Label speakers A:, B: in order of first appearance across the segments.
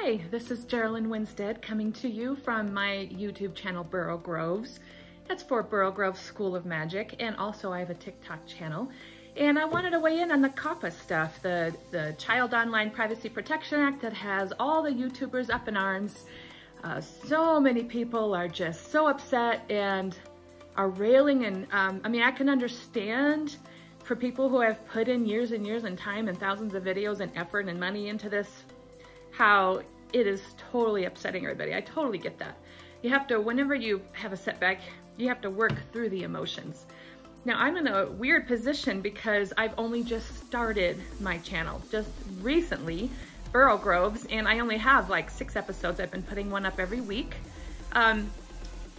A: Hi, this is Geraldine Winstead coming to you from my YouTube channel, Burrowgroves. That's for Burrowgroves School of Magic, and also I have a TikTok channel. And I wanted to weigh in on the COPPA stuff, the Child Online Privacy Protection Act that has all the YouTubers up in arms. So many people are just so upset and are railing, and I mean, I can understand for people who have put in years and years and time and thousands of videos and effort and money into this, how it is totally upsetting everybody. I totally get that. You have to, whenever you have a setback, you have to work through the emotions. Now, I'm in a weird position because I've only just started my channel, just recently, Burrowgroves, and I only have like 6 episodes. I've been putting one up every week. I'm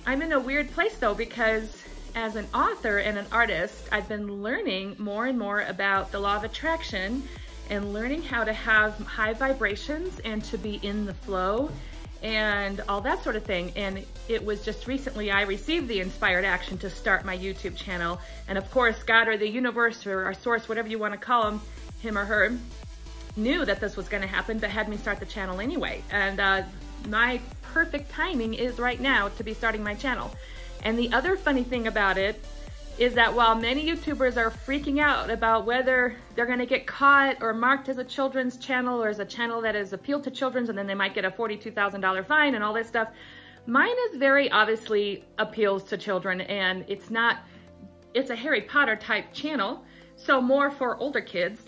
A: in a weird place though, because as an author and an artist, I've been learning more and more about the law of attraction and learning how to have high vibrations and to be in the flow and all that sort of thing. And it was just recently I received the inspired action to start my YouTube channel. And of course, God or the universe or our source, whatever you want to call him or her, knew that this was going to happen, but had me start the channel anyway. And my perfect timing is right now to be starting my channel. And the other funny thing about it is that while many YouTubers are freaking out about whether they're going to get caught or marked as a children's channel or as a channel that is appealed to children's, and then they might get a $42,000 fine and all this stuff, mine is very obviously appeals to children, and it's a Harry Potter type channel, so more for older kids,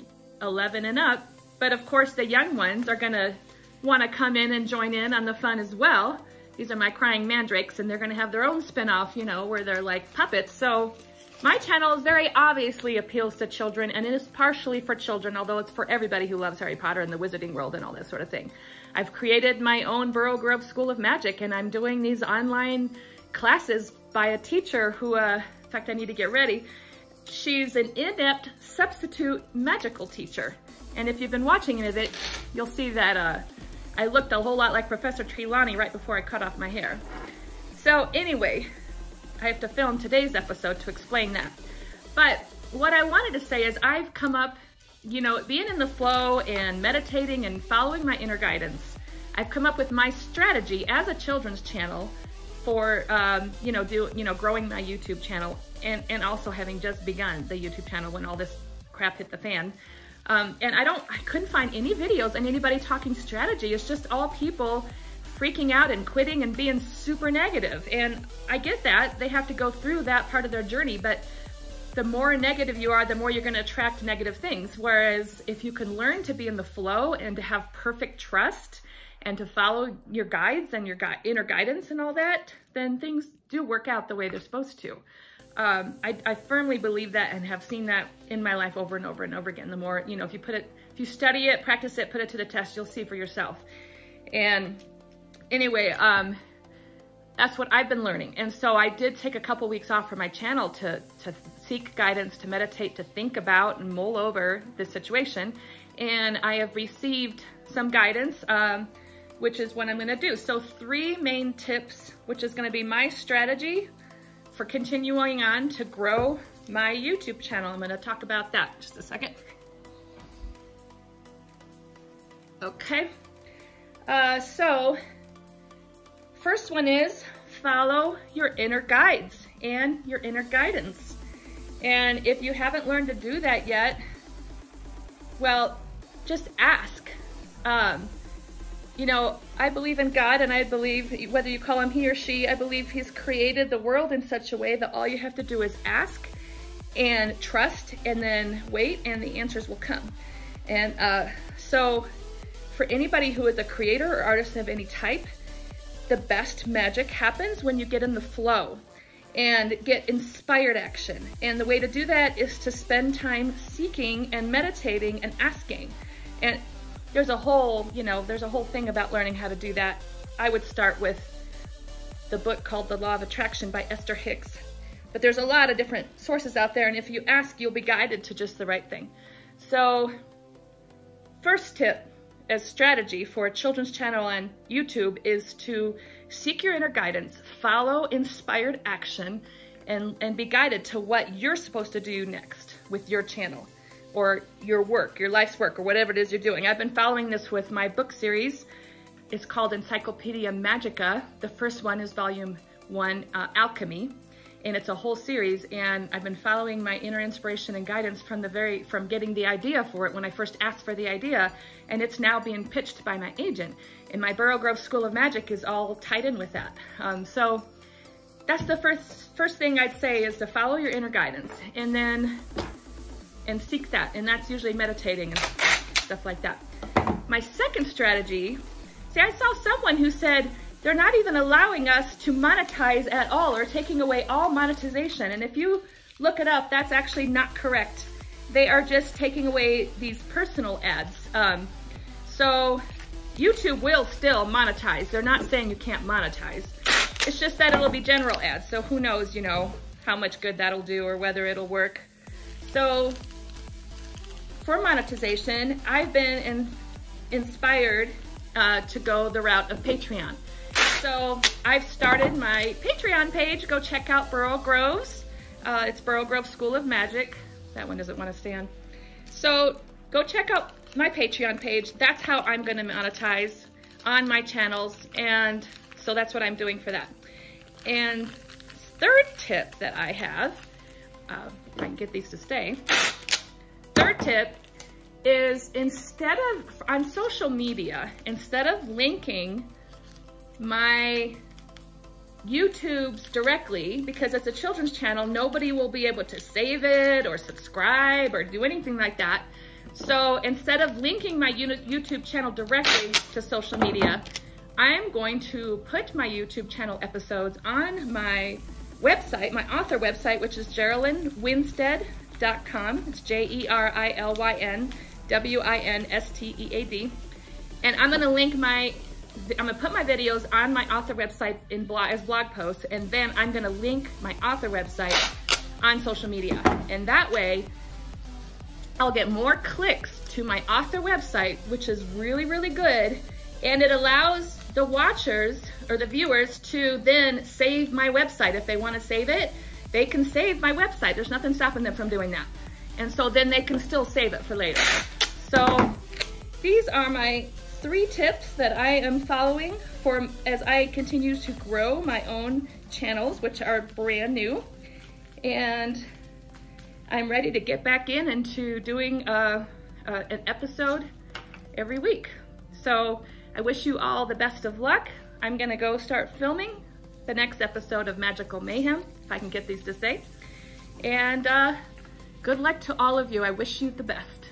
A: 11 and up. But of course the young ones are going to want to come in and join in on the fun as well. These are my crying mandrakes, and they're going to have their own spin-off, you know, where they're like puppets. So my channel is very obviously appeals to children, and it is partially for children, although it's for everybody who loves Harry Potter and the Wizarding World and all that sort of thing. I've created my own Burrowgroves School of Magic, and I'm doing these online classes by a teacher who, in fact, I need to get ready. She's an inept substitute magical teacher. And if you've been watching any of it, you'll see that I looked a whole lot like Professor Trelawney right before I cut off my hair. So anyway, I have to film today's episode to explain that. But what I wanted to say is I've come up, you know, being in the flow and meditating and following my inner guidance. I've come up with my strategy as a children's channel for, growing my YouTube channel, and also having just begun the YouTube channel when all this crap hit the fan. And I couldn't find any videos and anybody talking strategy. It's just all people freaking out and quitting and being super negative. And I get that. They have to go through that part of their journey, but the more negative you are, the more you're going to attract negative things. Whereas if you can learn to be in the flow and to have perfect trust and to follow your guides and your inner guidance and all that, then things do work out the way they're supposed to. I firmly believe that and have seen that in my life over and over and over again. The more, you know, if you study it, practice it, put it to the test, you'll see for yourself. And anyway, that's what I've been learning. And so I did take a couple weeks off from my channel to seek guidance, to meditate, to think about and mull over this situation. And I have received some guidance, which is what I'm gonna do. So 3 main tips, which is gonna be my strategy for continuing on to grow my YouTube channel. I'm going to talk about that in just a second. Okay, so first one is follow your inner guides and your inner guidance. And if you haven't learned to do that yet, well, just ask. You know, I believe in God, and I believe, whether you call him he or she, I believe he's created the world in such a way that all you have to do is ask and trust and then wait, and the answers will come. And so for anybody who is a creator or artist of any type, the best magic happens when you get in the flow and get inspired action. And the way to do that is to spend time seeking and meditating and asking. And there's a whole thing about learning how to do that. I would start with the book called The Law of Attraction by Esther Hicks. But there's a lot of different sources out there, and if you ask, you'll be guided to just the right thing. So, first tip as strategy for a children's channel on YouTube is to seek your inner guidance, follow inspired action, and be guided to what you're supposed to do next with your channel. or your work, your life's work, or whatever it is you're doing. I've been following this with my book series, is called Encyclopedia Magica. The first one is volume 1, Alchemy, and it's a whole series, and I've been following my inner inspiration and guidance from getting the idea for it when I first asked for the idea, and it's now being pitched by my agent. And my Burrowgroves School of Magic is all tied in with that. So that's the first thing I'd say, is to follow your inner guidance and seek that. And that's usually meditating and stuff like that. My second strategy, see, I saw someone who said they're not even allowing us to monetize at all, or taking away all monetization. And if you look it up, that's actually not correct. They are just taking away these personal ads. So YouTube will still monetize. They're not saying you can't monetize. It's just that it'll be general ads. So who knows, you know, how much good that'll do or whether it'll work. So for monetization, I've been inspired to go the route of Patreon. So I've started my Patreon page. Go check out Burrowgroves. It's Burrowgroves School of Magic. That one doesn't want to stay on. So go check out my Patreon page. That's how I'm going to monetize on my channels. And so that's what I'm doing for that. And third tip that I have, if I can get these to stay. Third tip is, on social media, instead of linking my YouTubes directly, because it's a children's channel, nobody will be able to save it or subscribe or do anything like that. So instead of linking my YouTube channel directly to social media, I'm going to put my YouTube channel episodes on my website, my author website, which is JerilynWinstead.com. It's JerilynWinstead. And I'm going to link I'm going to put my videos on my author website as blog posts, and then I'm going to link my author website on social media. And that way, I'll get more clicks to my author website, which is really, really good. And it allows the watchers or the viewers to then save my website. If they want to save it, they can save my website. There's nothing stopping them from doing that. And so then they can still save it for later. So these are my 3 tips that I am following as I continue to grow my own channels, which are brand new. And I'm ready to get back into doing an episode every week. So I wish you all the best of luck. I'm gonna go start filming the next episode of Magical Mayhem, if I can get these to stay. And good luck to all of you. I wish you the best.